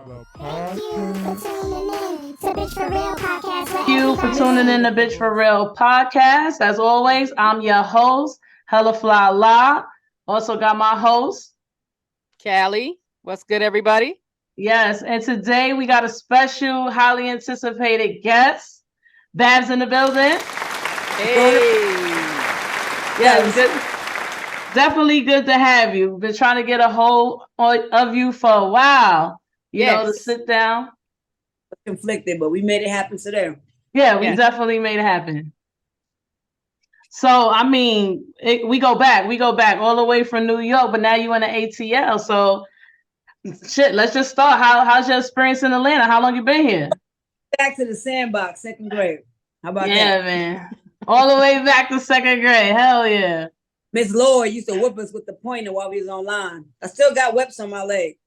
Thank you for tuning in to Bitch For Real Podcast. Thank you for tuning in to Bitch For Real Podcast. As always, I'm your host, Hella Fly La. Also got my host, Callie. What's good, everybody? Yes, and today we got a special, highly anticipated guest, BABS in the building. Hey. Yes, good. Definitely good to have you. Been trying to get a hold of you for a while. You know, to sit down. Conflicted, but we made it happen today. Yeah, we definitely made it happen. So, I mean, we go back all the way from New York, but now you in the ATL. So, shit, let's just start. How's your experience in Atlanta? How long you been here? Back to the sandbox, second grade. How about that? Yeah, man. All the way back to second grade. Hell yeah. Miss Lloyd used to whip us with the pointer while we was online. I still got whips on my leg.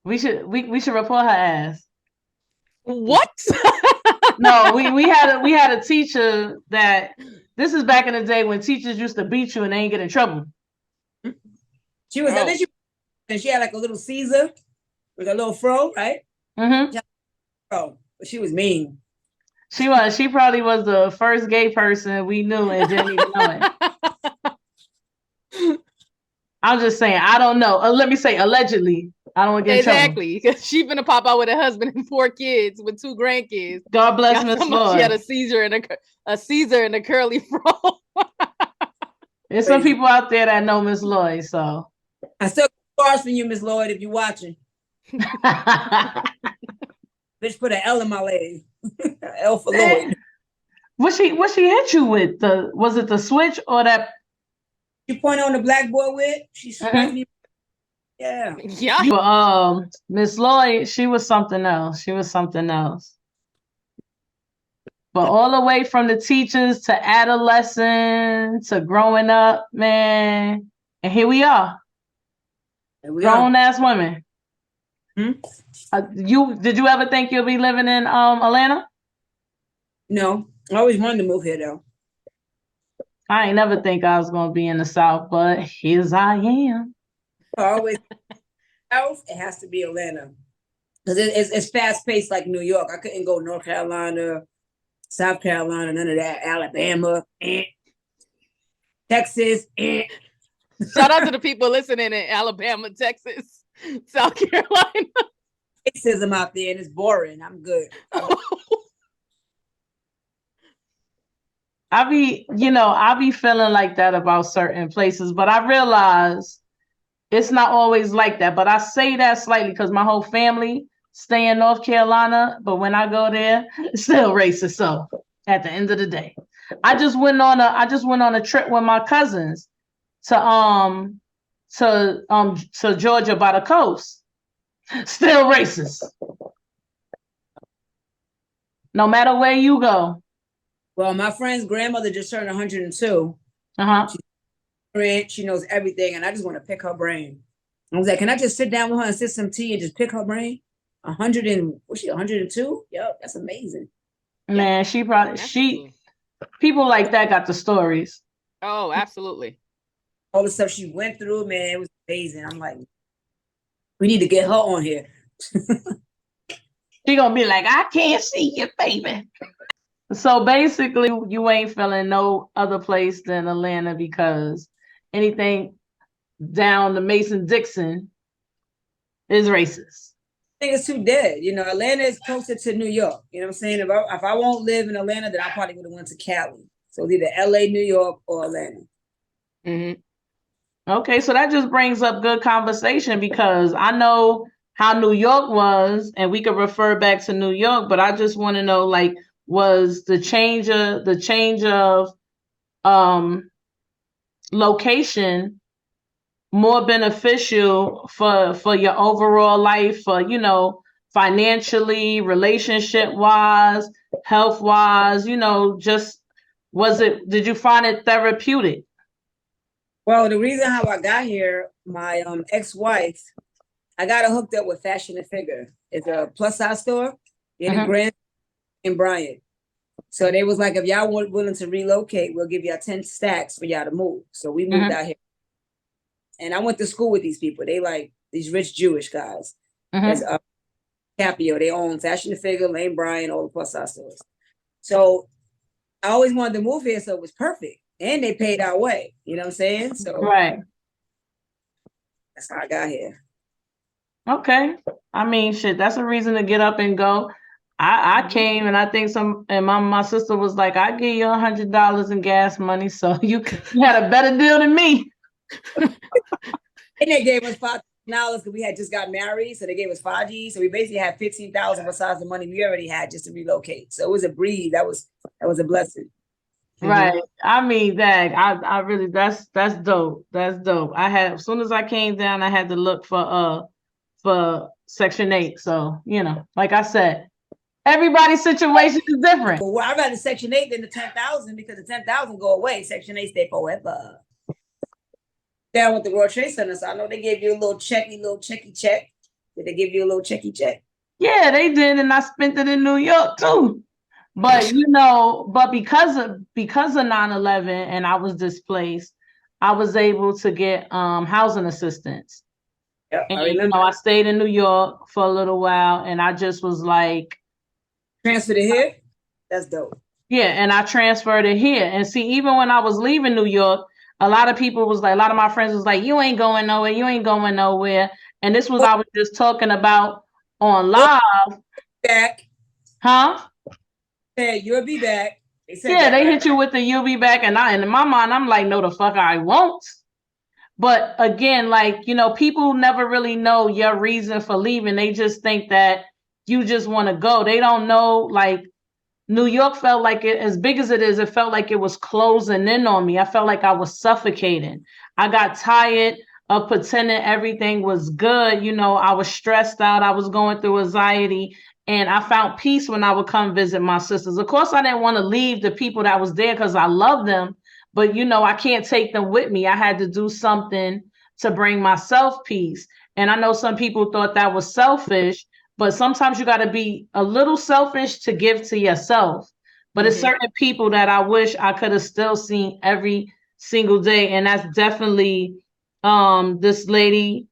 We should report her ass. What? No, we had a teacher that this is back in the day when teachers used to beat you and they ain't get in trouble. She was and she had like a little Caesar with a little fro, right? Mm-hmm. Fro, but she was mean. She probably was the first gay person we knew and didn't even know it. I'm just saying, I don't know. Let me say allegedly. I don't want to get in trouble. Exactly, because she's gonna pop out with a husband and 4 kids with 2 grandkids. God bless Miss Lloyd. She had a Caesar and a curly fro. There's some people out there that know Miss Lloyd, so I still got scars from you, Miss Lloyd, if you're watching. Bitch put an L in my leg. L for Lloyd. What she hit you with? Was it the switch or that? She pointed on the blackboard with. She struck me. Yeah. Miss Lloyd, she was something else. But all the way from the teachers to adolescence to growing up, man, and here we are, grown ass women. Did you ever think you'll be living in Atlanta? No, I always wanted to move here though. I ain't never think I was gonna be in the South, but here I am. Always South, it has to be Atlanta because it's fast paced like New York. I couldn't go North Carolina, South Carolina, none of that. Alabama, Texas. Shout out to the people listening in Alabama, Texas, South Carolina. Racism out there and it's boring. I'm good. I be feeling like that about certain places, but I realize it's not always like that. But I say that slightly because my whole family stay in North Carolina, but when I go there, it's still racist. So at the end of the day, I just went on a trip with my cousins to Georgia by the coast. Still racist. No matter where you go. Well, my friend's grandmother just turned 102. She knows everything, and I just want to pick her brain. I was like, can I just sit down with her and sip some tea and just pick her brain? 102? Yep, that's amazing. Man, people like that got the stories. Oh, absolutely. All the stuff she went through, man, it was amazing. I'm like, we need to get her on here. She gonna be like, I can't see you, baby. So basically, you ain't feeling no other place than Atlanta because anything down to Mason-Dixon is racist. I think it's too dead. You know, Atlanta is closer to New York. You know what I'm saying? If I won't live in Atlanta, then I probably would have went to Cali. So it's either LA, New York, or Atlanta. Mm-hmm. Okay, so that just brings up good conversation because I know how New York was, and we could refer back to New York, but I just want to know, like, was the change of location more beneficial for your overall life, for, you know, financially, relationship wise, health wise, you know, just did you find it therapeutic? Well, the reason how I got here, my ex-wife, I got her hooked up with Fashion and Figure. It's a plus size store in Grand in Bryant. So they was like, if y'all weren't willing to relocate, we'll give y'all 10 stacks for y'all to move. So we moved out here. And I went to school with these people. They like these rich Jewish guys. Capio. They own Fashion and Figure, Lane Bryant, all the plus size stores. So I always wanted to move here, so it was perfect. And they paid our way. You know what I'm saying? So Right. that's how I got here. Okay. I mean, shit, that's a reason to get up and go. I came and I think my sister was like, I give you $100 in gas money, so you had a better deal than me. And they gave us $5,000 because we had just got married, so they gave us 5G. So we basically had 15,000 besides the money we already had just to relocate. So it was a breeze. That was a blessing. Right. I mean, that I really that's dope. That's dope. As soon as I came down, I had to look for Section 8. So, like I said, everybody's situation is different. Well, I'd rather Section 8 than the 10,000 because the 10,000 go away. Section 8 stay forever. Down with the World Trade Center, so I know they gave you a little checky check. Did they give you a little checky check? Yeah, they did, and I spent it in New York too. But because of 9/11 and I was displaced, I was able to get housing assistance. Yeah, And I remember. I stayed in New York for a little while, and I just was like, transfer to here. That's dope. Yeah, and I transferred it here. And see, even when I was leaving New York, a lot of my friends was like, you ain't going nowhere, you ain't going nowhere. And this was I was just talking about on live. Back. Huh? Hey, you'll be back. They hit you with the you'll be back. And in my mind, I'm like, no, the fuck I won't. But again, people never really know your reason for leaving. They just think that you just want to go. They don't know, New York felt like it, as big as it is, it felt like it was closing in on me. I felt like I was suffocating. I got tired of pretending everything was good. I was stressed out. I was going through anxiety. And I found peace when I would come visit my sisters. Of course, I didn't want to leave the people that was there because I love them. But, I can't take them with me. I had to do something to bring myself peace. And I know some people thought that was selfish. But sometimes you got to be a little selfish to give to yourself. But it's certain people that I wish I could have still seen every single day. And that's definitely this lady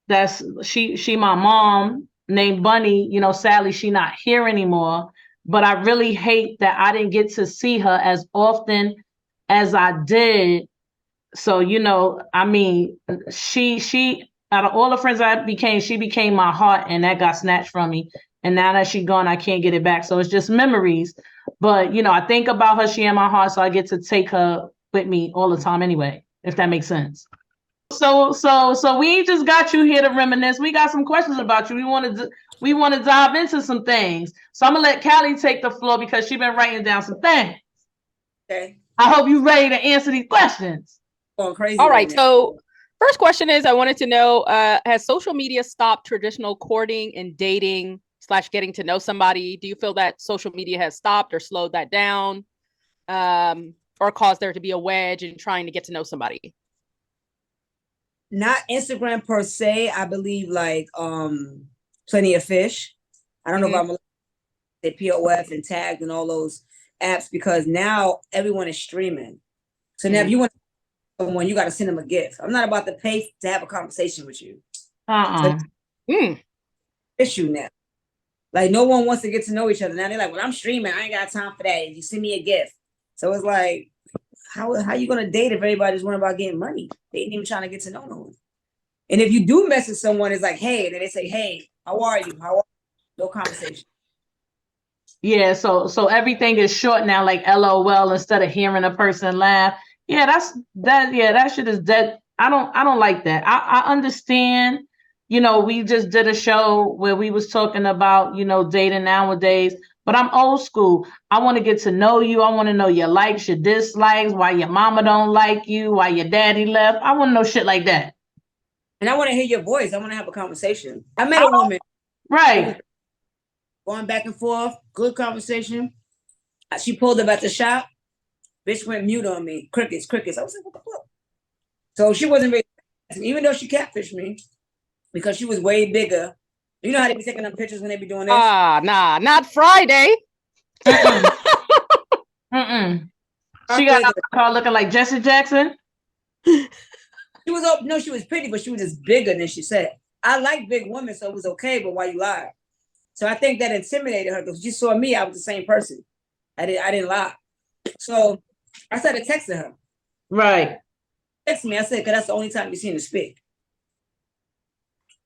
that's she my mom named Bunny. Sadly, she not here anymore. But I really hate that I didn't get to see her as often as I did. So, I mean, she out of all the friends she became my heart, and that got snatched from me. And now that she's gone, I can't get it back. So it's just memories. But, I think about her, she in my heart, so I get to take her with me all the time anyway, if that makes sense. So we ain't just got you here to reminisce. We got some questions about you. We want to dive into some things. So I'm gonna let Callie take the floor because she's been writing down some things. Okay. I hope you're ready to answer these questions. Going crazy. All right. So first question is, I wanted to know, has social media stopped traditional courting and dating / getting to know somebody? Do you feel that social media has stopped or slowed that down, or caused there to be a wedge in trying to get to know somebody? Not Instagram per se. I believe Plenty of Fish. I don't know if I'm gonna say POF and Tagged and all those apps because now everyone is streaming. So now if you want someone, you got to send them a gift. I'm not about to pay to have a conversation with you. Issue now. Like no one wants to get to know each other. Now they're like, well, I'm streaming. I ain't got time for that. You send me a gift. So it's like, how you gonna date if everybody's worrying about getting money? They ain't even trying to get to know no one. And if you do message someone, it's like, hey, and then they say, hey, how are you? No conversation. Yeah, so everything is short now, like LOL instead of hearing a person laugh. Yeah, that shit is dead. I don't like that. I understand, we just did a show where we was talking about, dating nowadays, but I'm old school. I want to get to know you. I want to know your likes, your dislikes, why your mama don't like you, why your daddy left. I want to know shit like that. And I want to hear your voice. I want to have a conversation. I met a woman. Right. Going back and forth. Good conversation. She pulled up at the shop. Bitch went mute on me. Crickets. I was like, what the fuck? So she wasn't really, even though she catfished me, because she was way bigger. You know how they be taking them pictures when they be doing this? Nah, not Friday. She got a car looking like Jesse Jackson. She was pretty, but she was just bigger than she said. I like big women, so it was okay, but why you lie? So I think that intimidated her because she saw me, I was the same person. I didn't lie. So I started texting her. Right. Text me. I said, because that's the only time you seen her speak.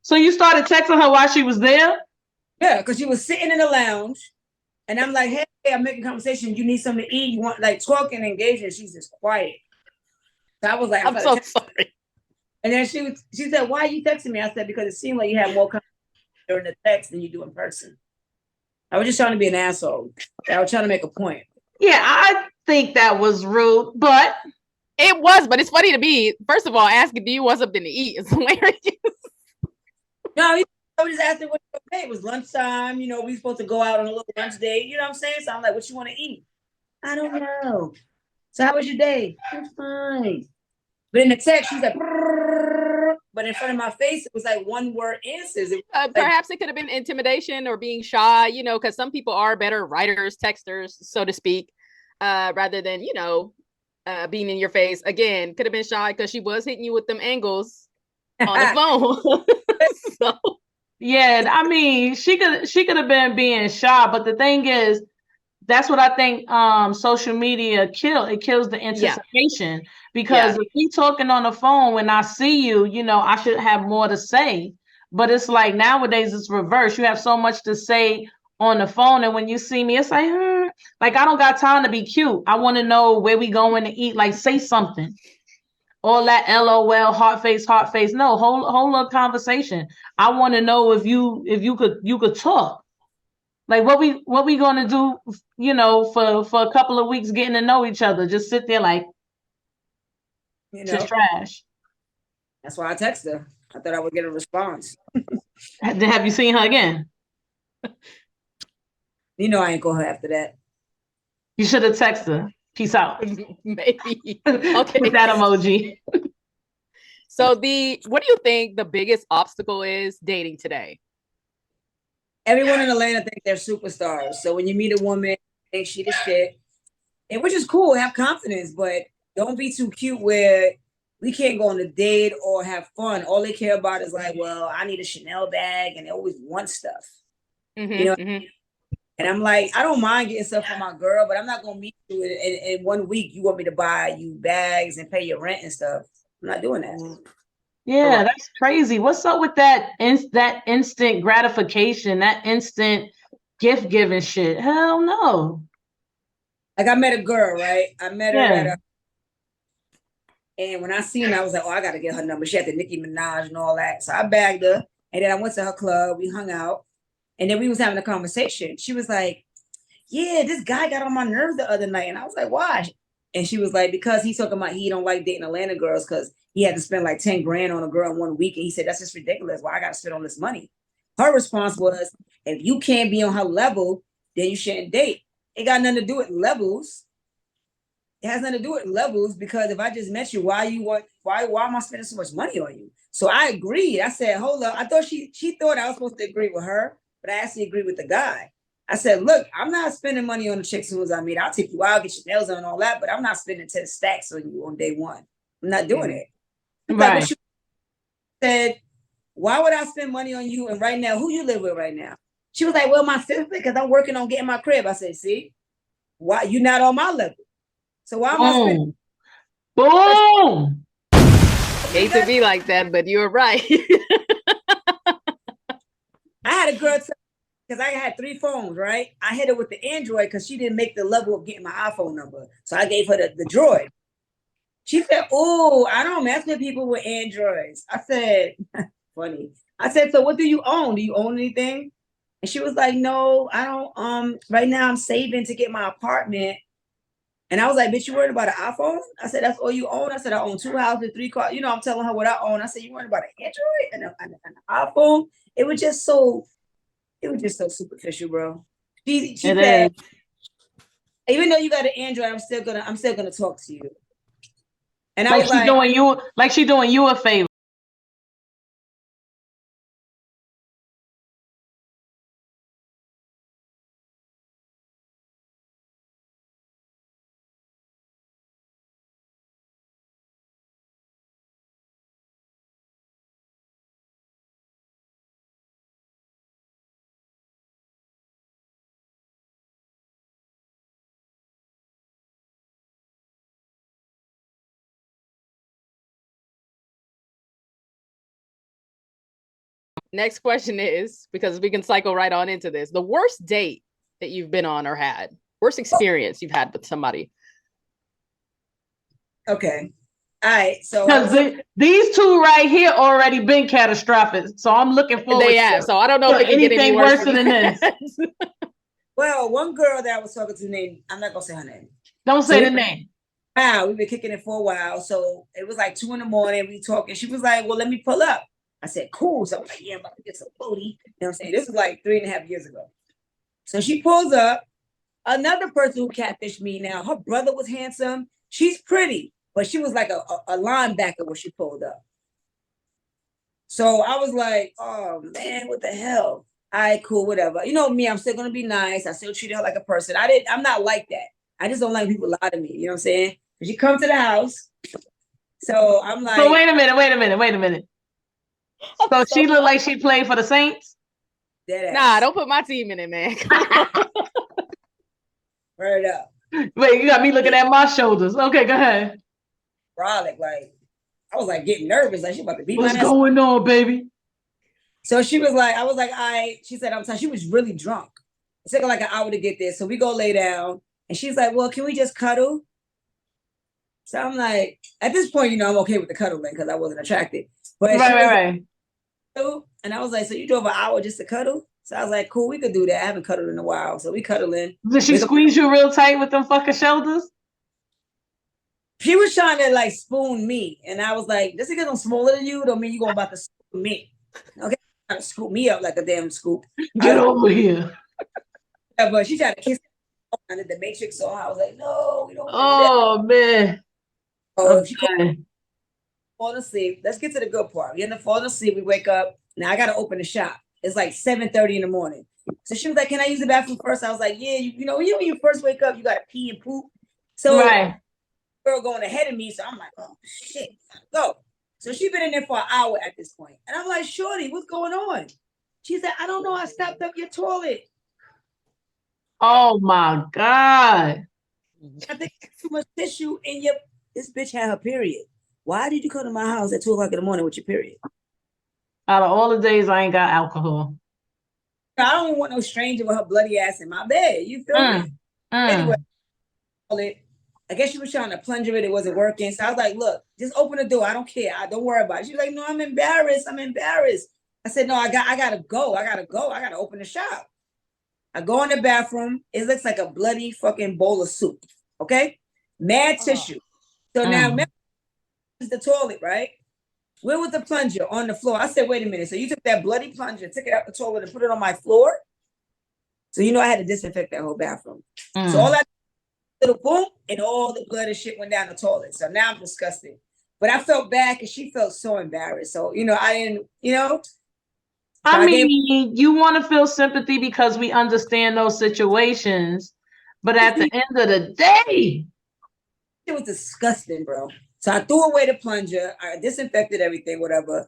So you started texting her while she was there? Yeah, because she was sitting in the lounge. And I'm like, hey, I'm making conversation. You need something to eat? You want like talking, engagement? She's just quiet. So I was like, I'm so sorry. And then she said, why are you texting me? I said, because it seemed like you had more conversation during the text than you do in person. I was just trying to be an asshole. I was trying to make a point. Yeah, I think that was rude, but it was. But it's funny to me. First of all, asking, do you want something to eat? It's hilarious. No, I was just asking what okay. It was lunchtime. You know, we supposed to go out on a little lunch date. You know what I'm saying? So I'm like, what you want to eat? I don't know. So how was your day? It's fine. But in the text, she's like, brrr. But in front of my face, it was like one word answers. Perhaps it could have been intimidation or being shy, you know, because some people are better writers, texters, so to speak, rather than, you know, being in your face. Again, could have been shy because she was hitting you with them angles on the phone. So yeah, I mean, she could have been being shy, but the thing is, that's what I think social media kills the anticipation because if we talking on the phone when I see you, you know, I should have more to say. But it's like nowadays it's reverse. You have so much to say on the phone, and when you see me, it's like I don't got time to be cute. I want to know where we going to eat. Like say something. All that LOL, heart face. No, whole little conversation. I want to know if you could talk. Like what we gonna do, you know, for a couple of weeks getting to know each other. Just sit there like you know, just trash. that's why I texted her. I thought I would get a response. Have you seen her again? You know, I ain't call her after that. You should have texted her. Peace out. maybe. Okay. With that emoji. So what do you think the biggest obstacle is dating today? Everyone in Atlanta thinks they're superstars. So when you meet a woman, think she the shit, and which is cool, have confidence, but don't be too cute where we can't go on a date or have fun. All they care about is like, well, I need a Chanel bag, and they always want stuff. You know, and I'm like, I don't mind getting stuff for my girl, but I'm not gonna meet you in 1 week. You want me to buy you bags and pay your rent and stuff. I'm not doing that. Yeah, that's crazy. What's up with that that instant gratification, that instant gift giving shit? Hell no. Like I met a girl, right? I met her Yeah. and when I seen her, I was like, oh, I gotta get her number. She had the Nicki Minaj and all that. So I bagged her. And then I went to her club, we hung out, and then we was having a conversation. She was like, yeah, this guy got on my nerves the other night. And I was like, why? And she was like, because he's talking about he don't like dating Atlanta girls because he had to spend like 10 grand on a girl in 1 week. And he said, that's just ridiculous. Why I gotta spend all this money? Her response was, if you can't be on her level, then you shouldn't date. It got nothing to do with levels. It has nothing to do with levels because if I just met you, why am I spending so much money on you? So I agreed. I said, hold up. I thought she thought I was supposed to agree with her, but I actually agreed with the guy. I said, look, I'm not spending money on the chick as soon as I meet. I'll take you out, get your nails on and all that, but I'm not spending 10 stacks on you on day one. I'm not doing it. Right. Like, she said, why would I spend money on you? And right now, who you live with right now? She was like, well, my sister, because I'm working on getting my crib. I said, see, why you not on my level? So why am I spending? Boom. Hate to be like that, but you're right. I had a girl because I had 3 phones, right? I hit her with the Android because she didn't make the level of getting my iPhone number. So I gave her the Droid. She said, oh, I don't mess with people with Androids. I said, funny. I said, so what do you own? Do you own anything? And she was like, no, I don't. Right now I'm saving to get my apartment. And I was like, bitch, you worried about an iPhone? I said, that's all you own? I said, I own 2 houses, 3 cars. You know, I'm telling her what I own. I said, you worried about an Android and an iPhone? It was just so superficial, bro. She said, even though you got an Android, I'm still gonna talk to you. And I was like she doing you a favor. Next question is, because we can cycle right on into this, the worst date that you've been on or had, worst experience you've had with somebody. Okay. All right. So Because these two right here already been catastrophic. So I'm looking forward They have. to So I don't know if it can get any anything worse worse than this. well, one girl that I was talking to named, I'm not gonna say her name. Don't say the name. Wow, we've been kicking it for a while. So it was like 2 a.m. We talking. She was like, well, let me pull up. I said, cool. So I'm like, yeah, I'm about to get some booty. You know what I'm saying? This was like 3.5 years ago. So she pulls up. Another person who catfished me now, her brother was handsome. She's pretty, but she was like a linebacker when she pulled up. So I was like, oh man, what the hell? All right, cool, whatever. You know me, I'm still gonna be nice. I still treat her like a person. I'm not like that. I just don't like people lie to me. You know what I'm saying? She come to the house. So I'm like, So wait a minute. So she looked like she played for the Saints? Nah, don't put my team in it, man. Word up. Wait, you got me looking at my shoulders. Okay, go ahead. Frolic, like I was like getting nervous, like she about to beat What's my ass. going on, baby? So she was like, I was like, she said, I'm sorry. She was really drunk. It took her like an hour to get there. So we go lay down. And she's like, well, can we just cuddle? So I'm like, at this point, you know, I'm okay with the cuddling because I wasn't attracted. But right. And I was like, so you drove an hour just to cuddle? So I was like, cool, we could do that. I haven't cuddled in a while. So we cuddling. Did she squeeze you real tight with them fucking shoulders? She was trying to like spoon me. And I was like, just because I'm smaller than you don't mean you're about to spoon me. Okay? Trying to scoop me up like a damn scoop. Get over here. Yeah, but she tried to kiss me under the Matrix song. I was like, no, we don't do that. Oh, man. Oh, she fall asleep. Let's get to the good part. We end up falling asleep. We wake up. Now I got to open the shop. It's like 7:30 in the morning. So she was like, can I use the bathroom first? I was like, yeah, you know, when you first wake up, you got to pee and poop. So right. Girl going ahead of me. So I'm like, oh, shit, go. So she's been in there for an hour at this point. And I'm like, shorty, what's going on? She said, I don't know. I stopped up your toilet. Oh, my God. I think too much tissue in your... This bitch had her period. Why did you come to my house at 2 o'clock in the morning with your period? Out of all the days, I ain't got alcohol. I don't want no stranger with her bloody ass in my bed. You feel me? Anyway, I guess she was trying to plunger it. It wasn't working. So I was like, look, just open the door. I don't care. Don't worry about it. She was like, no, I'm embarrassed. I said, no, I gotta go. I gotta open the shop. I go in the bathroom. It looks like a bloody fucking bowl of soup. Okay? Mad tissue. So now remember, the toilet, right? Where was the plunger? On the floor. I said, wait a minute. So you took that bloody plunger, took it out the toilet and put it on my floor? So you know I had to disinfect that whole bathroom. So all that little boom and all the blood and shit went down the toilet. So now I'm disgusted. But I felt bad because she felt so embarrassed. So, you know, I didn't, you know. I mean, you want to feel sympathy because we understand those situations. But at the end of the day, it was disgusting, bro. So I threw away the plunger. I disinfected everything, whatever.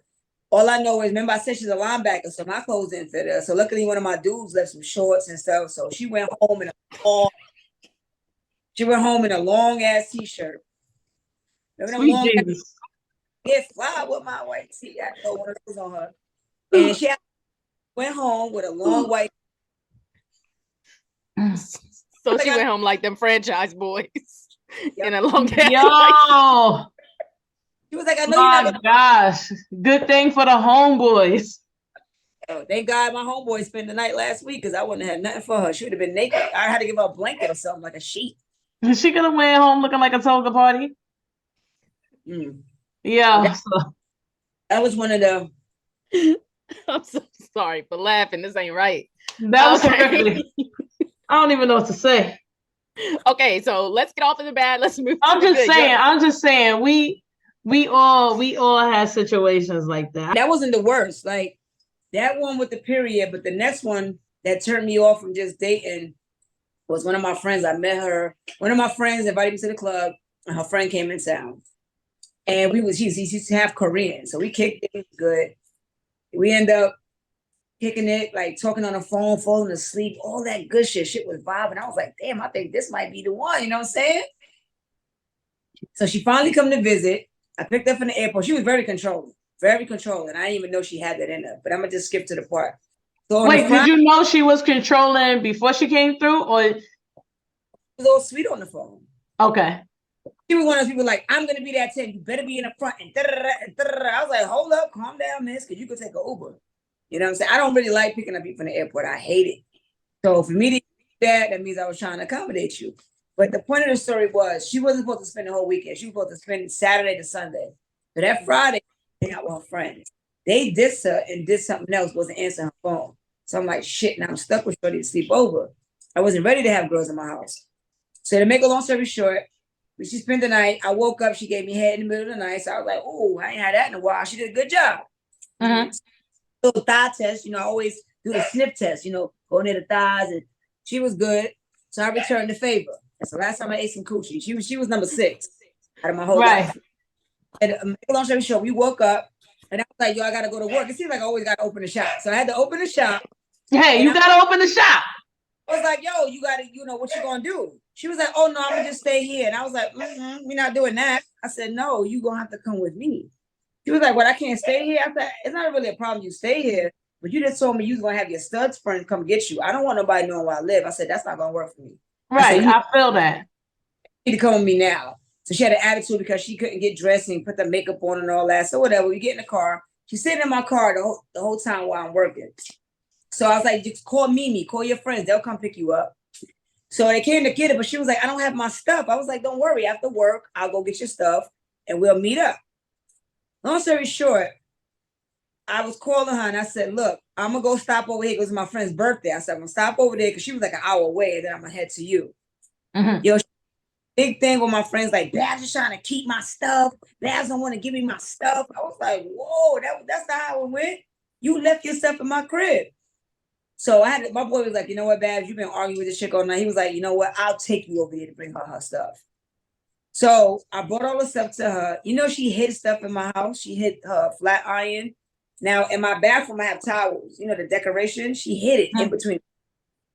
All I know is, remember I said she's a linebacker, so my clothes didn't fit her. So luckily one of my dudes left some shorts and stuff. So she went home in a long ass t-shirt. Sweet Jesus. Get fly with my white tee. I throw one of those on her. And she went home with a long white. So she went home like them franchise boys. In a long Yo. She was like, I know my you're not gosh. Good thing for the homeboys. Oh, thank God my homeboy spent the night last week because I wouldn't have had nothing for her. She would have been naked. I had to give her a blanket or something, like a sheet. She could have went home looking like a toga party. Yeah. So. That was one of them. I'm so sorry for laughing. This ain't right. That was horrific. I don't even know what to say. Okay, so let's get off of the bad. Let's move. I'm just saying. We all had situations like that. That wasn't the worst. Like that one with the period, but the next one that turned me off from just dating was one of my friends. I met her. One of my friends invited me to the club, and her friend came in town. And she used to have Korean, so we kicked it good. We end up kicking it, like talking on the phone, falling asleep, all that good shit. Shit was vibing. I was like, damn, I think this might be the one. You know what I'm saying? So she finally come to visit. I picked up from the airport. She was very controlling. Very controlling. I didn't even know she had that in her. But I'm gonna just skip to the part. So on Wait, the did you know she was controlling before she came through, or she was all sweet on the phone. okay? She was one of those people like, I'm gonna be that 10. You better be in the front. And I was like, hold up, calm down, miss, because you could take an Uber. You know what I'm saying? I don't really like picking up people from the airport. I hate it. So for me to do that, that means I was trying to accommodate you. But the point of the story was she wasn't supposed to spend the whole weekend. She was supposed to spend Saturday to Sunday. So that Friday, she hang out with her friends. They dissed her and did something else, wasn't answering her phone. So I'm like, shit, now I'm stuck with Shorty to sleep over. I wasn't ready to have girls in my house. So to make a long story short, when she spent the night, I woke up, she gave me head in the middle of the night. So I was like, oh, I ain't had that in a while. She did a good job. Mm-hmm. Little thigh test, I always do the sniff test, go near the thighs, and she was good. So I returned the favor. That's the last time I ate some coochie. She was number 6 out of my whole life. And long story short, we woke up, and I was like, yo, I gotta go to work. It seems like I always gotta open the shop. So I had to open the shop. Hey, you gotta open the shop. I was like, yo, you gotta, what you gonna do? She was like, oh no, I'm gonna just stay here. And I was like, we're not doing that. I said, no, you gonna have to come with me. She was like, what, I can't stay here? I said, it's not really a problem you stay here, but you just told me you was gonna have your studs friend come get you. I don't want nobody knowing where I live. I said, that's not gonna work for me. Right, I feel that. You need to come with me now. So she had an attitude because she couldn't get dressed and put the makeup on and all that. So whatever, we get in the car. She's sitting in my car the whole time while I'm working. So I was like, just call Mimi, call your friends. They'll come pick you up. So they came to get it, but she was like, I don't have my stuff. I was like, don't worry. After work, I'll go get your stuff and we'll meet up. Long story short, I was calling her and I said, look, I'm going to go stop over here because it's my friend's birthday. I said, I'm going to stop over there because she was like an hour away and then I'm going to head to you. Mm-hmm. Yo, big thing with my friends, like, Babs is trying to keep my stuff. Babs don't want to give me my stuff. I was like, whoa, that's not how it went. You left your stuff in my crib. So my boy was like, you know what, Babs, you've been arguing with this chick all night. He was like, you know what, I'll take you over here to bring her stuff. So I brought all the stuff to her. She hid stuff in my house. She hid her flat iron. Now in my bathroom, I have towels. The decoration. She hid it in between.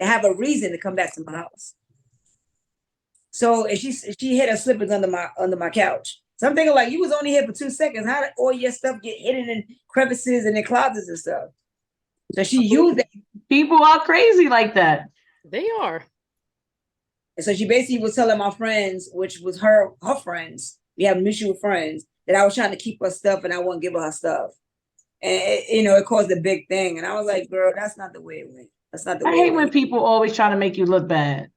To have a reason to come back to my house. So and she hid her slippers under my couch. So I'm thinking like, you was only here for 2 seconds. How did all your stuff get hidden in crevices and in closets and stuff? So she used that. People are crazy like that. They are. And so she basically was telling my friends, which was her friends, we have mutual friends, that I was trying to keep her stuff and I wouldn't give her stuff. And it caused a big thing. And I was like, girl, that's not the way it went. That's not the way I hate when people always try to make you look bad.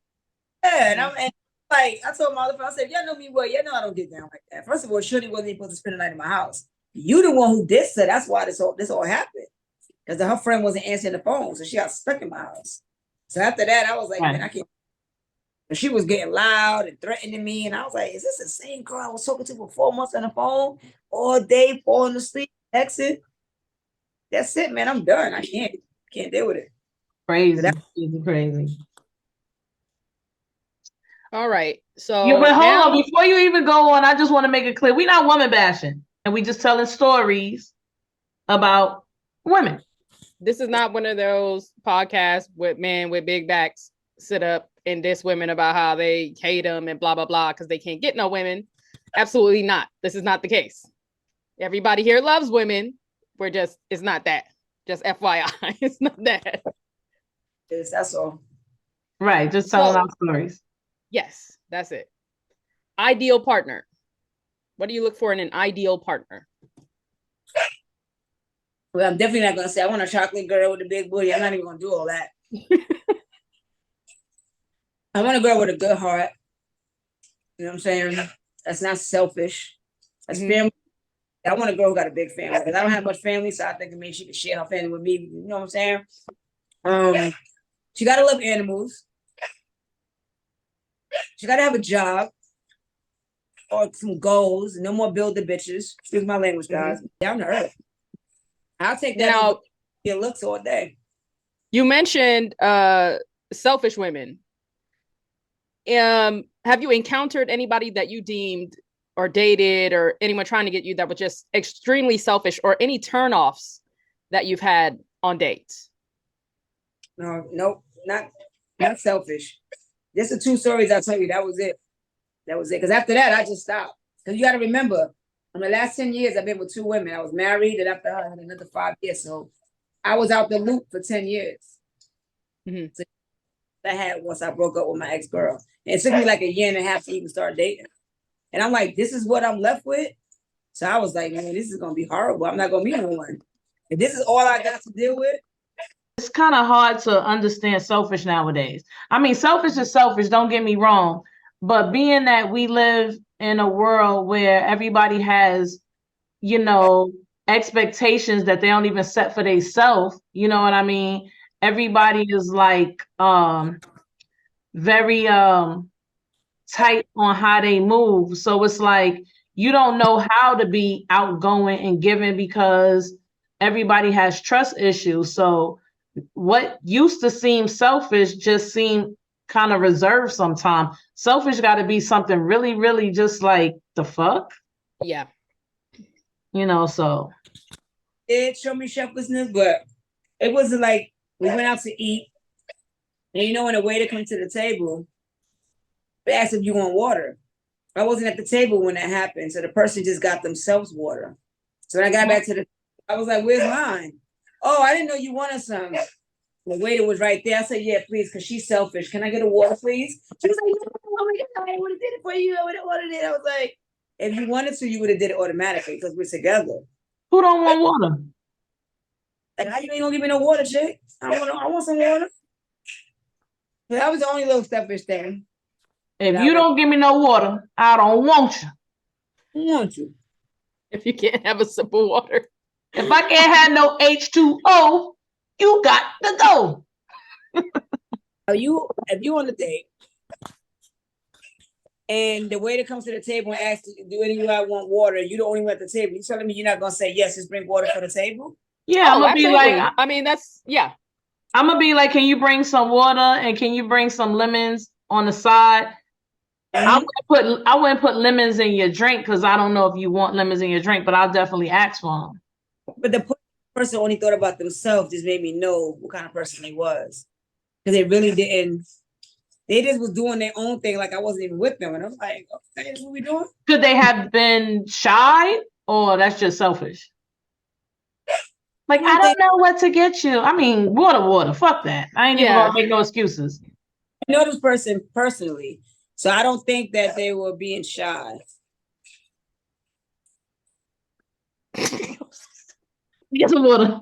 Yeah, and I told my other friend, I said, y'all know me well, y'all know I don't get down like that. First of all, Shorty wasn't even supposed to spend the night in my house. You the one who did so. That's why this all happened. Because her friend wasn't answering the phone, so she got stuck in my house. So after that, I was like, man, I can't. And she was getting loud and threatening me, and I was like, is this the same girl I was talking to for 4 months on the phone all day, falling asleep, texting? That's it, man. I'm done. I can't deal with it. Crazy, crazy. All right. So yeah, but hold on. Before you even go on, I just want to make it clear. We're not woman bashing. And we just telling stories about women. This is not one of those podcasts with men with big backs sit up and diss women about how they hate them and blah, blah, blah, because they can't get no women. Absolutely not. This is not the case. Everybody here loves women. It's not that. Just FYI. It's not that. Yes, that's all. Right. Just telling our stories. Yes, that's it. Ideal partner. What do you look for in an ideal partner? Well, I'm definitely not going to say I want a chocolate girl with a big booty. I'm not even going to do all that. I want a girl with a good heart. You know what I'm saying? That's not selfish. That's family. I want a girl who got a big family because I don't have much family, so I think it means she can share her family with me. You know what I'm saying? She got to love animals. She got to have a job or some goals. No more builder bitches. Excuse my language, guys. Down to earth. I'll take that. Now, your looks all day. You mentioned selfish women. Have you encountered anybody that you deemed or dated or anyone trying to get you that was just extremely selfish, or any turnoffs that you've had on dates? No, nope, not selfish. Just the 2 stories I'll tell you. That was it. Because after that, I just stopped. Because you got to remember, In the last 10 years, I've been with 2 women. I was married, and after her, I had another 5 years. So I was out the loop for 10 years. Mhm. So I had once I broke up with my ex-girl. And it took me like a year and a half to even start dating. And I'm like, this is what I'm left with. So I was like, man, this is gonna be horrible. I'm not gonna meet no one. If this is all I got to deal with. It's kind of hard to understand selfish nowadays. I mean, selfish is selfish, don't get me wrong. But being that we live in a world where everybody has, you know, expectations that they don't even set for themselves, you know what I mean? Everybody is like very tight on how they move. So it's like you don't know how to be outgoing and giving because everybody has trust issues. So what used to seem selfish just seem kind of reserved sometimes. Selfish got to be something really, really just like the fuck, Yeah. you know. So It showed me selflessness, but it wasn't like we went out to eat. And you know, when the waiter comes to the table, they asked if you want water. I wasn't at the table when that happened. So the person just got themselves water. So when I got back to the, I was like, where's mine? Oh, I didn't know you wanted some. The waiter was right there. I said, yeah, please, because she's selfish. Can I get a water, please? She was like, no, oh my God, I would have did it for you. I would have ordered it. I was like, if you wanted to, you would have did it automatically because we're together. who don't want water? Like, how you ain't gonna give me no water, chick? I want some water. But that was the only little selfish thing. If you don't give me no water, I don't want you. I want you. If you can't have a sip of water. If I can't have no H2O, you got to go. If you on the date and the waiter comes to the table and asks, do any of you want water? You the only one at the table. You telling me you're not gonna say yes, just bring water for the table? Yeah, I'm gonna absolutely. be like, I mean, that's yeah. I'm gonna be like, can you bring some water and can you bring some lemons on the side? I wouldn't put lemons in your drink because I don't know if you want lemons in your drink, but I'll definitely ask for them. But the person only thought about themselves just made me know what kind of person he was. Because they really didn't, they just was doing their own thing like I wasn't even with them. And I'm like, okay, that's what we doing? Could they have been shy or that's just selfish? Like, I don't know what to get you. I mean, water. Fuck that. I ain't even gonna make no excuses. I know this person personally, so I don't think that they were being shy. Get some water.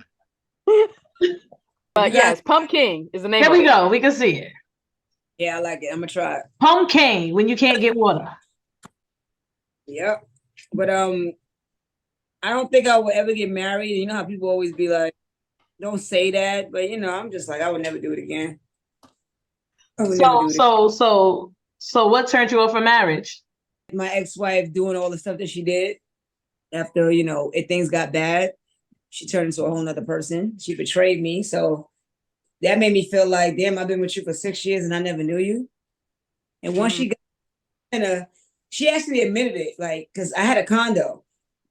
Yes, pumpkin is the name. There we go. We can see it. Yeah, I like it. I'm gonna try it. Pumpkin when you can't get water. Yep. But I don't think I would ever get married. You know how people always be like, don't say that, but you know, I'm just like, I would never do it again. So what turned you off for marriage? My ex-wife doing all the stuff that she did after, you know, things got bad. She turned into a whole nother person. She betrayed me. So that made me feel like, damn, I've been with you for 6 years and I never knew you. And once she got in she actually admitted it, like, because I had a condo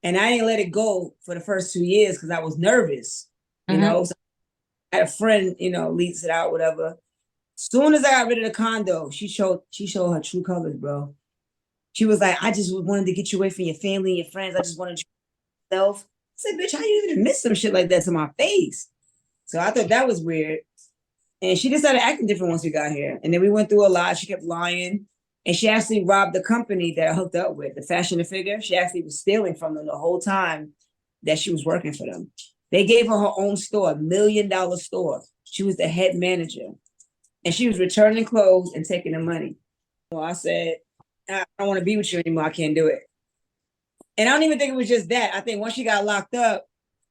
and I didn't let it go for the first 2 years because I was nervous, you know. So I had a friend, you know, leaks it out, whatever. Soon as I got rid of the condo, she showed her true colors, bro. She was like, I just wanted to get you away from your family and your friends. I just wanted yourself. I said, bitch, how you even admit some shit like that to my face? So I thought that was weird. And she just started acting different once we got here. And then we went through a lot. She kept lying. And she actually robbed the company that I hooked up with, the Fashion and Figure. She actually was stealing from them the whole time that she was working for them. They gave her her own store, $1 million store. She was the head manager. And she was returning clothes and taking the money. So I said, I don't want to be with you anymore. I can't do it. And I don't even think it was just that. I think once she got locked up,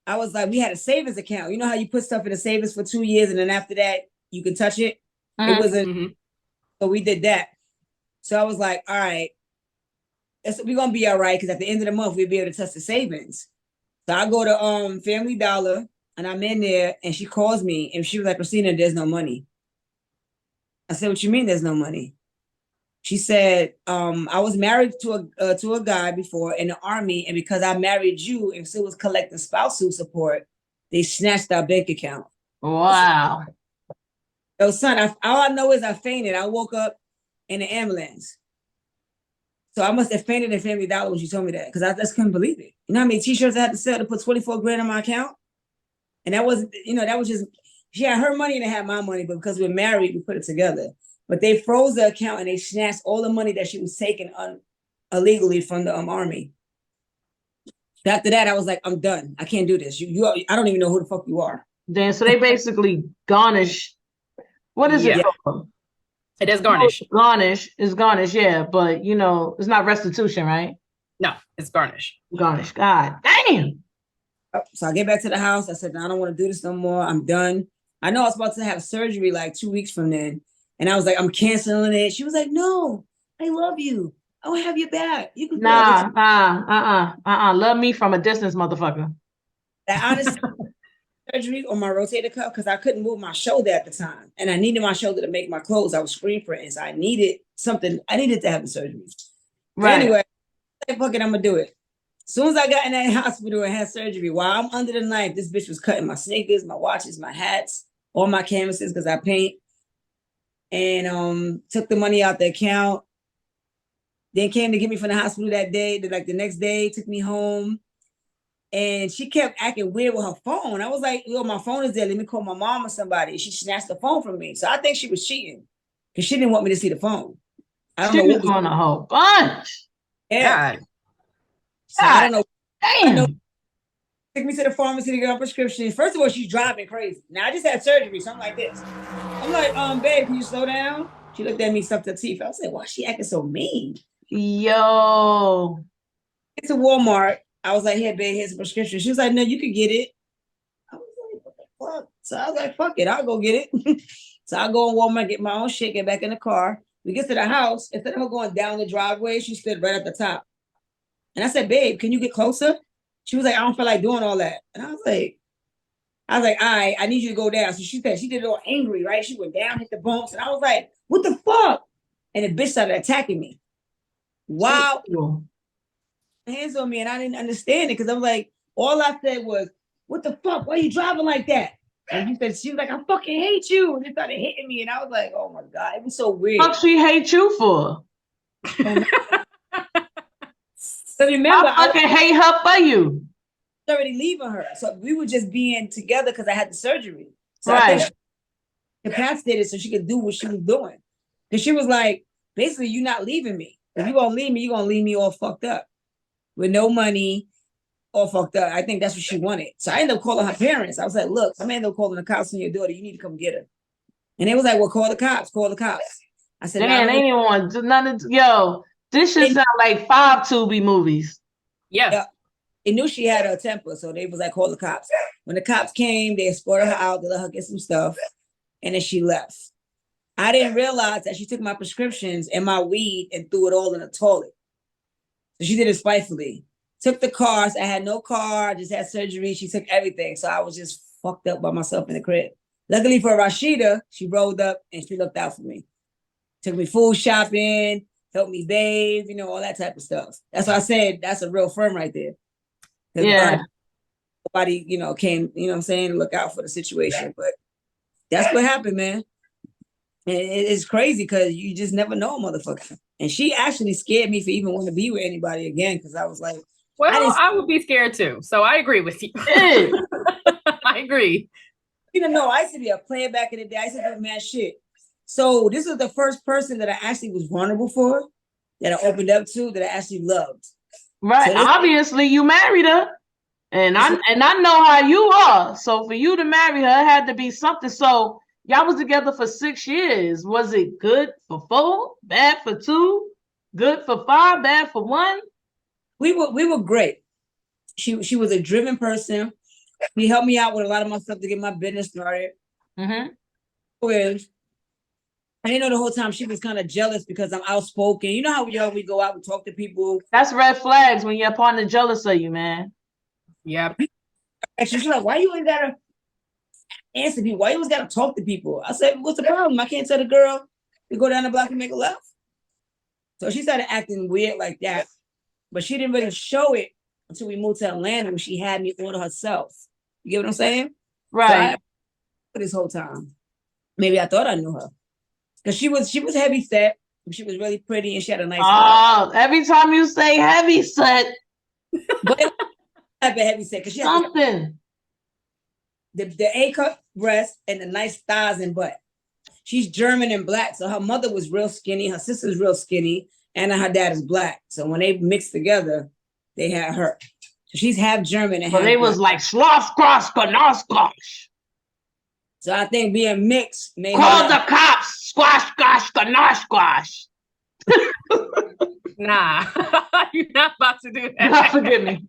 I was like, we had a savings account. You know how you put stuff in a savings for 2 years and then after that, you can touch it? It wasn't. So we did that. So I was like, all right, we're going to be all right because at the end of the month, we'll be able to touch the savings. So I go to Family Dollar and I'm in there and she calls me and she was like, Christina, there's no money. I said, what you mean there's no money? She said, I was married to a guy before in the Army, and because I married you and still was collecting spousal support, they snatched our bank account. Wow. So, son, all I know is I fainted. I woke up in the ambulance. So I must have fainted in Family Dollar when she told me that, because I just couldn't believe it. You know how many t-shirts I had to sell to put 24 grand in my account? And that wasn't, that was just, she had her money and I had my money, but because we're married, we put it together. But they froze the account and they snatched all the money that she was taking illegally from the Army. After that, I was like, I'm done. I can't do this. I don't even know who the fuck you are. Then so they basically garnish. What is it called? It is garnish. Garnish is garnish, yeah, but it's not restitution, right? No, it's garnish. Garnish. God damn. So I get back to the house. I said, no, I don't want to do this no more. I'm done. I know I was about to have surgery like 2 weeks from then. And I was like, I'm canceling it. She was like, no, I love you. I'll have your back. You can Love me from a distance, motherfucker. That honestly surgery on my rotator cuff because I couldn't move my shoulder at the time. And I needed my shoulder to make my clothes. I was screen printing. So I needed something. I needed to have the surgery. Right. But anyway, fuck it, I'm gonna do it. As soon as I got in that hospital and had surgery, while I'm under the knife, this bitch was cutting my sneakers, my watches, my hats, all my canvases because I paint. And took the money out the account. Then came to get me from the hospital that day. The next day, took me home. And she kept acting weird with her phone. I was like, yo, my phone is there. Let me call my mom or somebody. She snatched the phone from me. So I think she was cheating because she didn't want me to see the phone. I don't know what was on a whole bunch. Yeah. God. So I don't know. Damn. Took me to the pharmacy to get on prescription. First of all, she's driving crazy. Now I just had surgery, so I'm like this. I'm like, babe, can you slow down? She looked at me, sucked her teeth. I was like, why is she acting so mean? Yo. It's a Walmart. I was like, here, babe, here's a prescription. She was like, no, you can get it. I was like, what the fuck? So I was like, fuck it, I'll go get it. So I go in Walmart, get my own shit, get back in the car. We get to the house. Instead of her going down the driveway, she stood right at the top. And I said, babe, can you get closer? She was like, I don't feel like doing all that. And I was like, all right, I need you to go down. So she said, she did it all angry, right? She went down, hit the bumps. And I was like, what the fuck? And the bitch started attacking me. Wow. Hands on me. And I didn't understand it because I was like, all I said was, what the fuck? Why are you driving like that? And she was like, I fucking hate you. And they started hitting me. And I was like, oh my God, it was so weird. What she hate you for? So remember, I fucking hate her for you. Already leaving her. So we were just being together because I had the surgery. So right. I think she capacitated so she could do what she was doing. Because she was like, basically, you're not leaving me. If you're going to leave me, you're going to leave me all fucked up. With no money, all fucked up. I think that's what she wanted. So I ended up calling her parents. I was like, look, I'm ended up calling the cops on your daughter. You need to come get her. And they was like, well, call the cops. I said, damn, ain't anyone do none of yo. This should sound like 5 Tubi movies. Yeah. They knew she had her temper, so they was like, call the cops. When the cops came, they escorted her out, they let her get some stuff, and then she left. I didn't realize that she took my prescriptions and my weed and threw it all in the toilet. So she did it spitefully. Took the cars. I had no car. I just had surgery. She took everything. So I was just fucked up by myself in the crib. Luckily for Rashida, she rolled up and she looked out for me. Took me food shopping, helped me bathe, all that type of stuff. That's why I said that's a real friend right there. Yeah. Nobody, came, what I'm saying, look out for the situation. But that's what happened, man. And it's crazy because you just never know a motherfucker. And she actually scared me for even wanting to be with anybody again because I was like, well, I would be scared too. So I agree with you. I agree. I used to be a player back in the day. I used to do mad shit. So this was the first person that I actually was vulnerable for, that I opened up to, that I actually loved. Right. So obviously, you married her. And I know how you are. So for you to marry her, it had to be something. So y'all was together for 6 years. Was it good for 4, bad for 2, good for 5, bad for 1? We were great. She was a driven person. She helped me out with a lot of my stuff to get my business started. Mm-hmm. I didn't know the whole time she was kind of jealous because I'm outspoken. You know how we go out and talk to people. That's red flags when your partner jealous of you, man. Yeah. She's like, why you ain't gotta answer people? Why you always gotta talk to people? I said, what's the problem? I can't tell the girl to go down the block and make a left. So she started acting weird like that. But she didn't really show it until we moved to Atlanta when she had me order herself. You get what I'm saying? Right. So for this whole time. Maybe I thought I knew her. Because she was heavy set. She was really pretty and she had a nice Oh, every time you say heavy set, but it was type of heavy set because she had something. the A cup breast and the nice thighs and butt. She's German and black, so her mother was real skinny, her sister's real skinny, and her dad is black. So when they mixed together, they had her. So she's half German and But half they was black. like slosh, squash, ganache. So I think being mixed made Call her the cops. Squash, gosh, ganache, squash. Nah, you're not about to do that. God forgive me.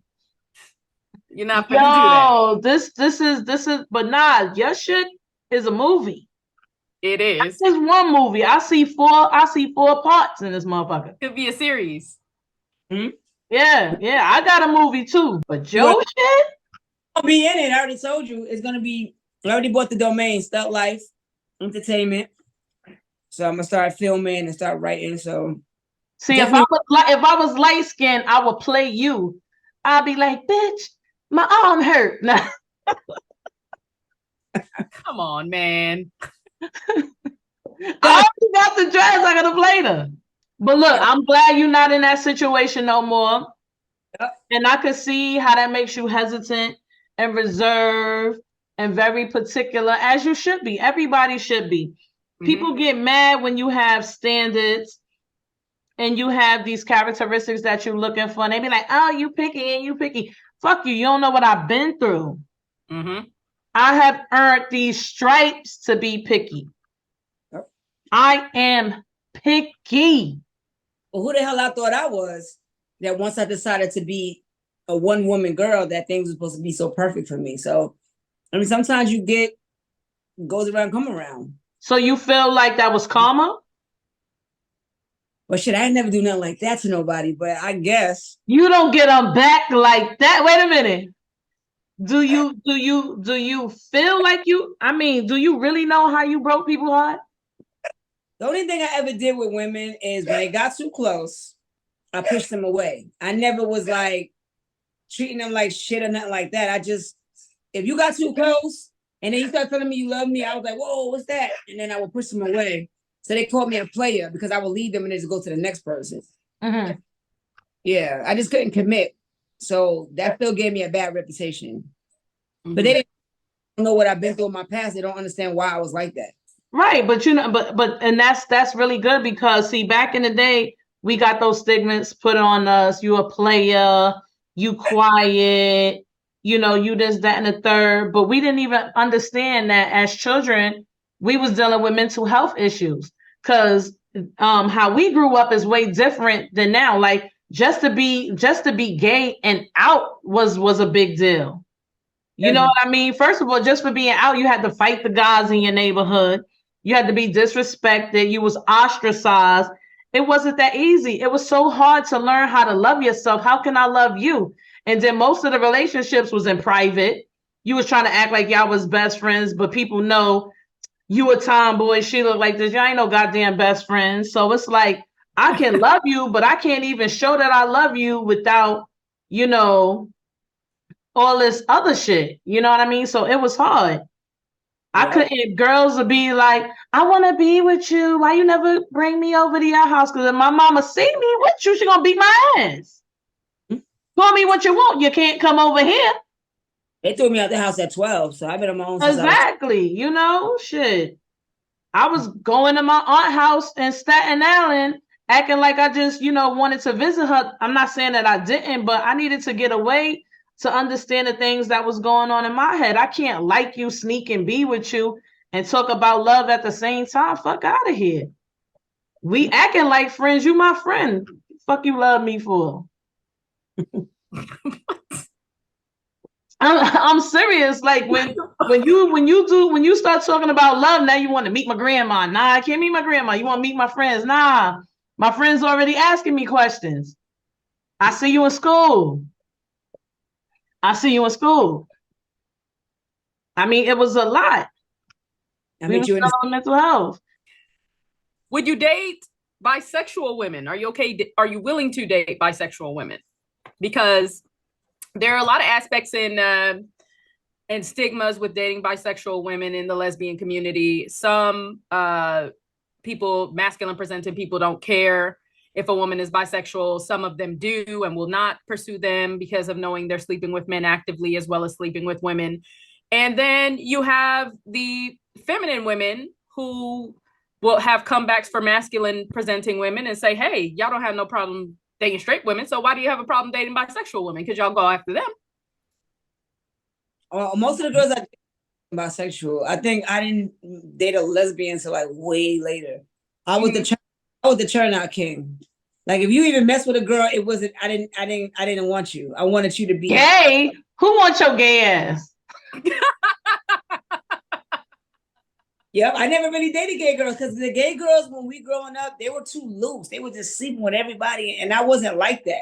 You're not going to do that. Yo, this is, but nah, your shit is a movie. It is. It's one movie. I see four parts in this motherfucker. Could be a series. Yeah, I got a movie too. But your shit? I'll be in it. I already told you it's gonna be. I already bought the domain, Stunt Life Entertainment. So I'm gonna start filming and start writing. So see, definitely. if I was light skinned, I would play you. I'd be like, bitch, my arm hurt. Nah. Come on, man. I already got the dress. I gotta play them. But look, I'm glad you're not in that situation no more. Yep. And I could see how that makes you hesitant and reserved and very particular, as you should be. Everybody should be. People get mad when you have standards and you have these characteristics that you're looking for. And they be like, oh, you picky and you picky. Fuck you. You don't know what I've been through. I have earned these stripes to be picky. Yep. I am picky. Well, who the hell I thought I was that once I decided to be a one-woman girl, that things were supposed to be so perfect for me. So, I mean, sometimes you get goes around, come around. So you feel like that was karma? Well, shit, I ain't never do nothing like that to nobody, but I guess. You don't get them back like that. Wait a minute. Do you feel like you, I mean, do you really know how you broke people's heart? The only thing I ever did with women is when they got too close, I pushed them away. I never was like treating them like shit or nothing like that. I just, if you got too close and then you start telling me you love me, I was like, whoa, what's that? And then I would push them away. So they called me a player because I would leave them and then just go to the next person. Yeah, I just couldn't commit. So that still gave me a bad reputation. But they didn't know what I've been through in my past. They don't understand why I was like that. Right, but you know, but and that's really good because see, back in the day, we got those stigmas put on us. You a player, you quiet, you know, you this, that, and the third. But we didn't even understand that as children, we was dealing with mental health issues because how we grew up is way different than now. Like just to be gay and out was a big deal. You know what I mean? First of all, just for being out, you had to fight the guys in your neighborhood. You had to be disrespected. You was ostracized. It wasn't that easy. It was so hard to learn how to love yourself. How can I love you? And then most of the relationships was in private. You was trying to act like y'all was best friends, but people know you a tomboy. She look like this. Y'all ain't no goddamn best friends. So it's like, I can love you, but I can't even show that I love you without, you know, all this other shit. You know what I mean? So it was hard. I couldn't, girls would be like, I want to be with you. Why you never bring me over to your house? Because if my mama see me with you, she going to beat my ass. Call me what you want. You can't come over here. They threw me out the house at 12, so I've been on my own since Exactly. You know, shit. I was going to my aunt's house in Staten Island, acting like I just, you know, wanted to visit her. I'm not saying that I didn't, but I needed to get away to understand the things that was going on in my head. I can't like you, sneak and be with you and talk about love at the same time. Fuck out of here. We acting like friends. You my friend. Fuck you love me for. I'm serious. Like when you start talking about love, now you want to meet my grandma. Nah, I can't meet my grandma. You want to meet my friends? Nah, my friends already asking me questions. I see you in school. I mean, it was a lot. We was on mental health. Would you date bisexual women? Are you okay? Are you willing to date bisexual women? Because there are a lot of aspects and stigmas with dating bisexual women in the lesbian community. Some people, masculine presenting people, don't care if a woman is bisexual. Some of them do and will not pursue them because of knowing they're sleeping with men actively as well as sleeping with women. And then you have the feminine women who will have comebacks for masculine presenting women and say, hey, y'all don't have no problem dating straight women, so why do you have a problem dating bisexual women? Because y'all go after them. Most of the girls I date are bisexual. I think I didn't date a lesbian until like way later. I was the turnout king. Like if you even mess with a girl, it wasn't. I didn't want you. I wanted you to be gay. Who wants your gay ass? Yep, I never really dated gay girls because the gay girls when we growing up, they were too loose. They were just sleeping with everybody, and I wasn't like that.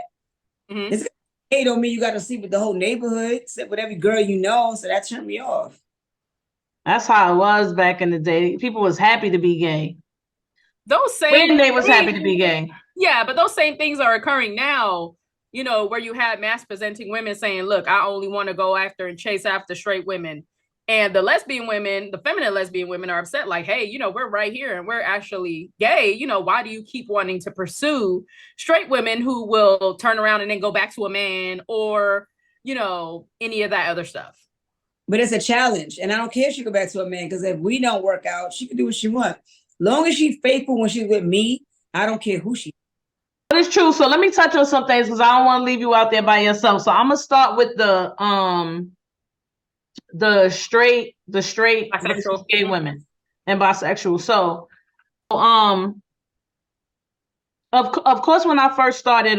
Mm-hmm. This gay don't mean you got to sleep with the whole neighborhood, sleep with every girl you know. So that turned me off. That's how it was back in the day. People was happy to be gay. Those same when they was happy to be gay. Yeah, but those same things are occurring now. You know, where you had mass presenting women saying, "Look, I only want to go after and chase after straight women." And the lesbian women, the feminine lesbian women are upset like, hey, you know, we're right here and we're actually gay. You know, why do you keep wanting to pursue straight women who will turn around and then go back to a man or, you know, any of that other stuff? But it's a challenge. And I don't care if she go back to a man because if we don't work out, she can do what she wants. Long as she's faithful when she's with me, I don't care who she is. But it's true. So let me touch on some things because I don't want to leave you out there by yourself. So I'm going to start with the straight bisexual gay women and bisexual. So of course when I first started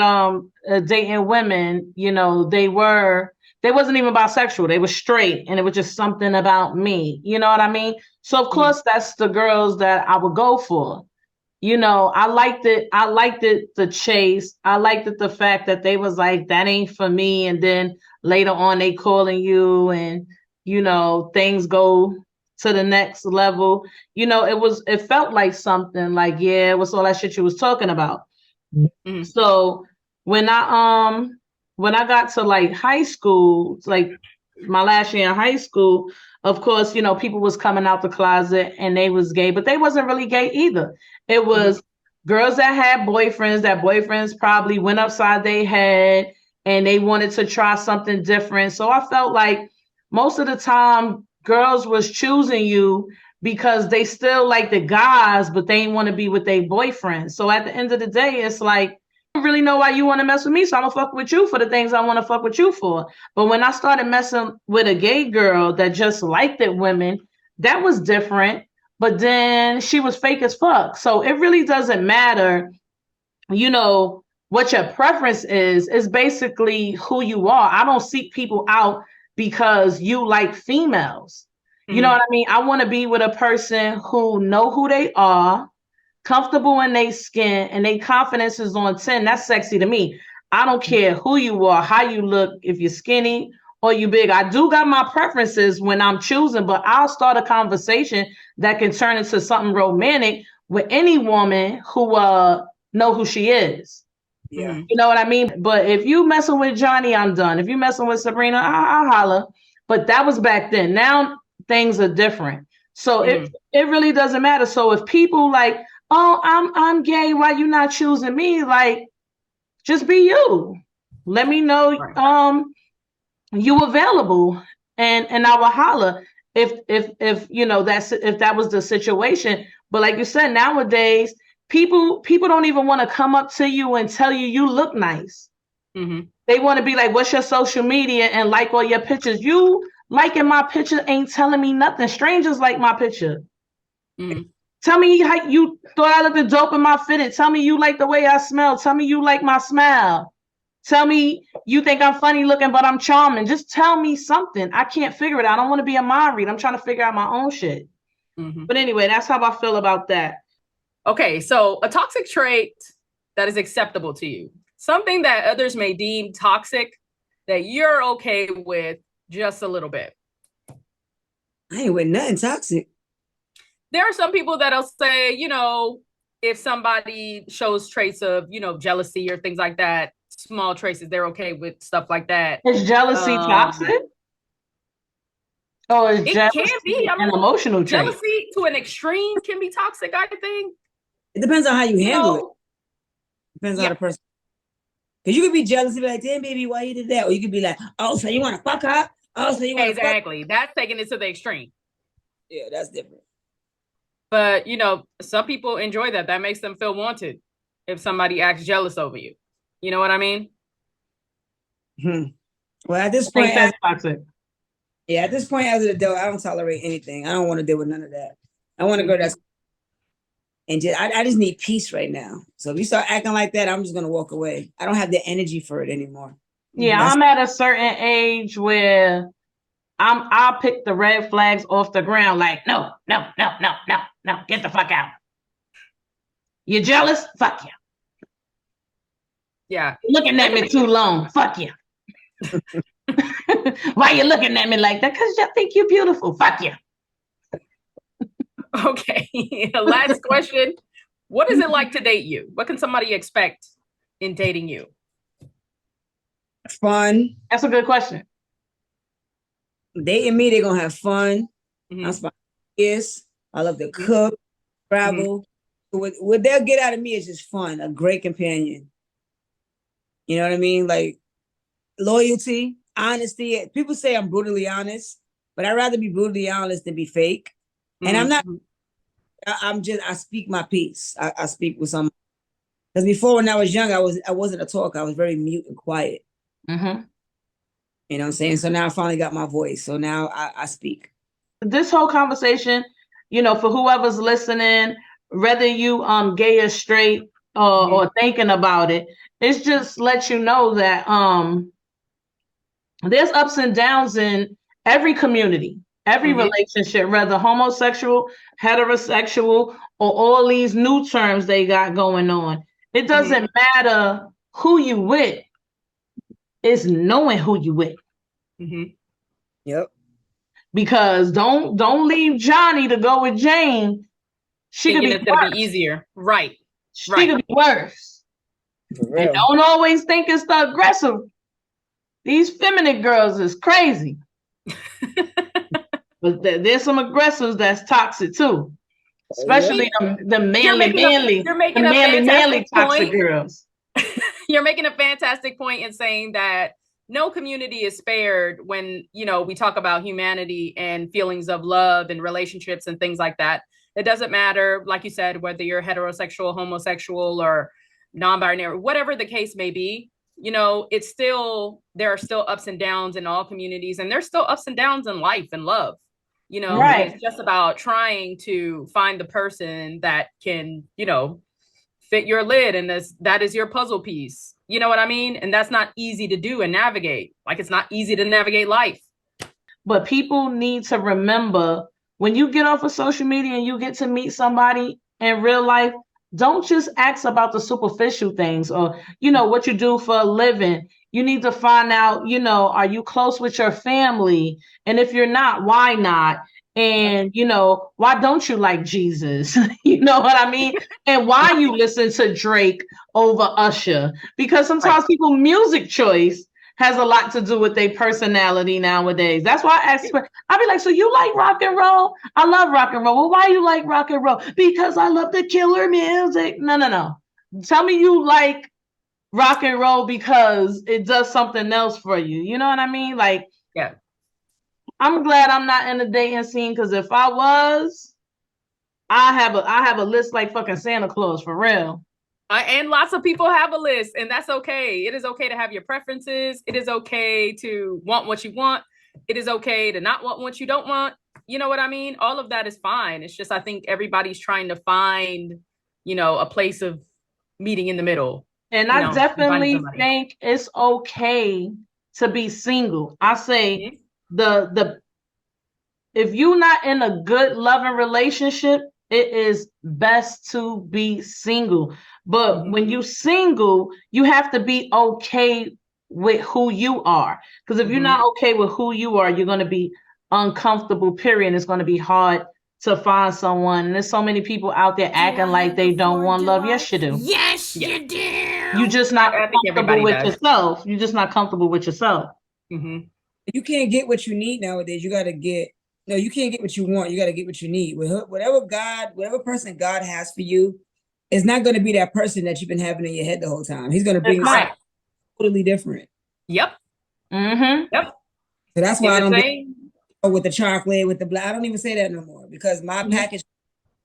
dating women, you know, they wasn't even bisexual, they were straight, and it was just something about me, you know what I mean? So of course that's the girls that I would go for. You know, I liked it the chase. I liked it the fact that they was like, that ain't for me, and then later on they calling you and you know, things go to the next level. You know, it felt like something like, yeah, what's all that shit you was talking about? Mm-hmm. So when I got to like high school, like my last year in high school, of course, you know, people was coming out the closet and they was gay, but they wasn't really gay either. It was girls that had boyfriends, that boyfriends probably went upside their head and they wanted to try something different. So I felt like most of the time girls was choosing you because they still like the guys, but they didn't want to be with their boyfriends. So at the end of the day, it's like, I don't really know why you want to mess with me, so I'm gonna fuck with you for the things I want to fuck with you for. But when I started messing with a gay girl that just liked it women, that was different. But then she was fake as fuck. So it really doesn't matter, you know, what your preference is. It's basically who you are. I don't seek people out because you like females. You know what I mean? I want to be with a person who know who they are, comfortable in their skin, and their confidence is on 10. That's sexy to me. I don't care who you are, how you look, if you're skinny or you big. I do got my preferences when I'm choosing, but I'll start a conversation that can turn into something romantic with any woman who know who she is. Yeah. You know what I mean? But if you messing with Johnny, I'm done. If you messing with Sabrina, I'll holler. But that was back then. Now things are different. So it really doesn't matter. So if people like, oh, I'm gay, why you not choosing me? Like, just be you. Let me know you available and I will holler if you know if that was the situation. But like you said, nowadays people don't even want to come up to you and tell you look nice. They want to be like, what's your social media, and like all your pictures. You liking my picture ain't telling me nothing. Strangers like my picture. Tell me how you thought I looked dope in my fitted. Tell me you like the way I smell. Tell me you like my smile. Tell me you think I'm funny looking, but I'm charming. Just tell me something. I can't figure it out. I don't want to be a mind read. I'm trying to figure out my own shit. But anyway, that's how I feel about that. Okay, so a toxic trait that is acceptable to you. Something that others may deem toxic that you're okay with just a little bit. I ain't with nothing toxic. There are some people that'll say, you know, if somebody shows traits of, you know, jealousy or things like that, small traces, they're okay with stuff like that. Is jealousy toxic? Or is it jealousy can be. an emotional trait? Jealousy to an extreme can be toxic, I think. It depends on how you handle it. know, Depends on yeah. how the person. Because you could be jealous and be like, damn, baby, why you did that? Or you could be like, oh, so you want to fuck her? Oh, so you want to fuck? Exactly. That's taking it to the extreme. Yeah, that's different. But you know, some people enjoy that. That makes them feel wanted if somebody acts jealous over you. You know what I mean? Well, at this I think point, that's toxic. at this point, as an adult, I don't tolerate anything. I don't want to deal with none of that. I want a girl that's and I just need peace right now. So if you start acting like that, I'm just gonna walk away. I don't have the energy for it anymore. Yeah, I'm at a certain age where I'll pick the red flags off the ground. Like, no, get the fuck out. You jealous? Fuck you. Yeah. You're looking at me too long. Fuck you. Why you looking at me like that? Because I think you're beautiful. Fuck you. Okay. Last question. What is it like to date you? What can somebody expect in dating you? Fun. That's a good question. Dating me, they're gonna have fun. Mhm. I'm spontaneous. I love to cook, travel. What they'll get out of me is just fun, a great companion. You know what I mean? Like loyalty, honesty. People say I'm brutally honest, but I'd rather be brutally honest than be fake. And I'm not. I speak my piece. I speak with some. Because before, when I was young, I wasn't a talker. I was very mute and quiet. You know what I'm saying? So now I finally got my voice. So now I speak. This whole conversation, you know, for whoever's listening, whether you gay or straight or thinking about it, it's just let you know that there's ups and downs in every community, every relationship, whether homosexual, heterosexual, or all these new terms they got going on. It doesn't matter who you with. It's knowing who you with. Yep. Because don't leave Johnny to go with Jane. She could be it's gonna be easier. Right. She could be worse. And don't always think it's the aggressive. These feminine girls is crazy. But there's some aggressives that's toxic too. Especially the manly toxic girls. You're making a fantastic point in saying that no community is spared when, you know, we talk about humanity and feelings of love and relationships and things like that. It doesn't matter, like you said, whether you're heterosexual, homosexual, or non-binary, whatever the case may be, you know, it's still, there are still ups and downs in all communities, and there's still ups and downs in life and love, you know, and it's just about trying to find the person that can, you know, fit your lid, and that is your puzzle piece. You know what I mean? And that's not easy to do and navigate. Like, it's not easy to navigate life. But people need to remember, when you get off of social media and you get to meet somebody in real life, don't just ask about the superficial things or, you know, what you do for a living. You need to find out, you know, are you close with your family? And if you're not, why not? And, you know, why don't you like Jesus? You know what I mean? And why you listen to Drake over Usher? Because sometimes people's music choice has a lot to do with their personality nowadays. That's why I ask, I'll be like, so you like rock and roll? I love rock and roll. Well, why you like rock and roll? Because I love the killer music. No. Tell me you like rock and roll because it does something else for you. You know what I mean? Like, yeah. I'm glad I'm not in the dating scene, because if I was, I have a list like fucking Santa Claus, for real. And lots of people have a list, and that's okay. It is okay to have your preferences. It is okay to want what you want. It is okay to not want what you don't want. You know what I mean? All of that is fine. It's just, I think everybody's trying to find, you know, a place of meeting in the middle. And I definitely think it's okay to be single. I say if you're not in a good loving relationship, it is best to be single. But when you're single, you have to be okay with who you are. Because if you're not okay with who you are, you're going to be uncomfortable, period. It's going to be hard to find someone. And there's so many people out there acting like they don't want love. Yes, you do. Yes, you do. You're just not comfortable with yourself. You're just not comfortable with yourself. You can't get what you need nowadays. You got to get, you can't get what you want. You got to get what you need. Whatever person God has for you, it's not going to be that person that you've been having in your head the whole time. He's going to bring That's something right. totally different. Yep. Mm-hmm. Yep. So that's why I don't Say, go with the chocolate, with the black. I don't even say that no more because my package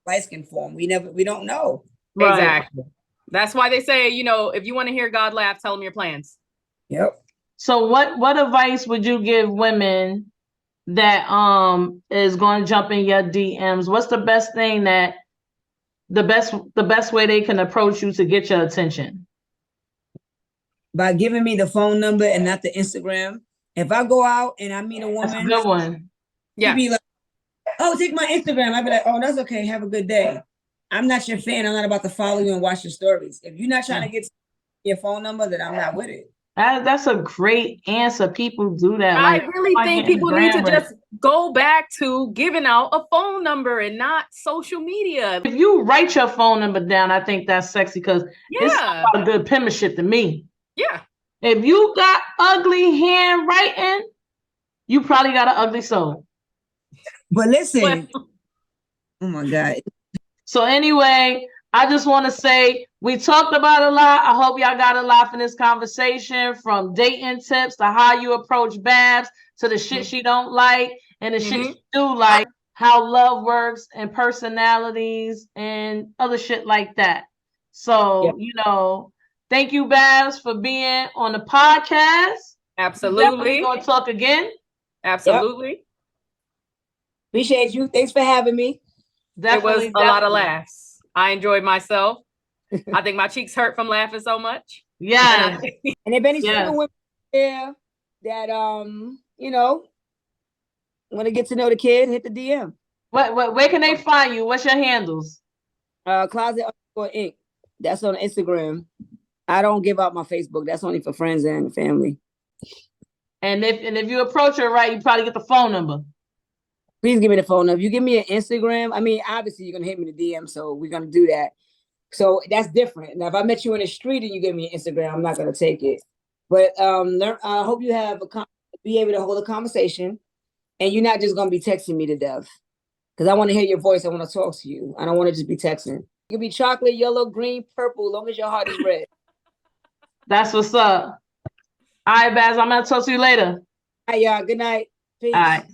light skin form. We don't know. Right. Exactly. That's why they say, you know, if you want to hear God laugh, tell him your plans. Yep. So what advice would you give women that is going to jump in your DMs? What's the best thing that the best way they can approach you to get your attention? By giving me the phone number and not the Instagram. If I go out and I meet a That's a woman, good one. she'd be like, "Oh, take my Instagram." I'd be like, "Oh, that's okay. Have a good day." I'm not your fan. I'm not about to follow you and watch your stories. If you're not trying to get your phone number, then I'm not with it. That's a great answer. People do that. I Like, really think people need to just go back to giving out a phone number and not social media. If you write your phone number down, I think that's sexy because it's a good penmanship to me. Yeah. If you got ugly handwriting, you probably got an ugly soul. But listen, oh my God. So anyway, I just want to say we talked about a lot. I hope y'all got a lot from this conversation, from dating tips to how you approach Babs to the shit she don't like and the shit she do like, how love works and personalities and other shit like that. So, you know, thank you, Babs, for being on the podcast. Absolutely. We're going to talk again. Absolutely. Yep. Appreciate you. Thanks for having me. Definitely, it was a lot of laughs. I enjoyed myself. I think my cheeks hurt from laughing so much. Yeah. And if any single women there that you know, want to get to know the kid, hit the DM. Where can they find you? What's your handles? Closet_ink. That's on Instagram. I don't give out my Facebook. That's only for friends and family. And if you approach her right, you probably get the phone number. Please give me the phone number. If you give me an Instagram, I mean, obviously you're gonna hit me the DM, so we're gonna do that. So that's different. Now, if I met you in the street and you give me an Instagram, I'm not gonna take it. But I hope you be able to hold a conversation, and you're not just gonna be texting me to death. Because I want to hear your voice. I want to talk to you. I don't want to just be texting. It could be chocolate, yellow, green, purple, as long as your heart is red. That's what's up. All right, Baz, I'm gonna talk to you later. All right, y'all. Good night. Peace. All right.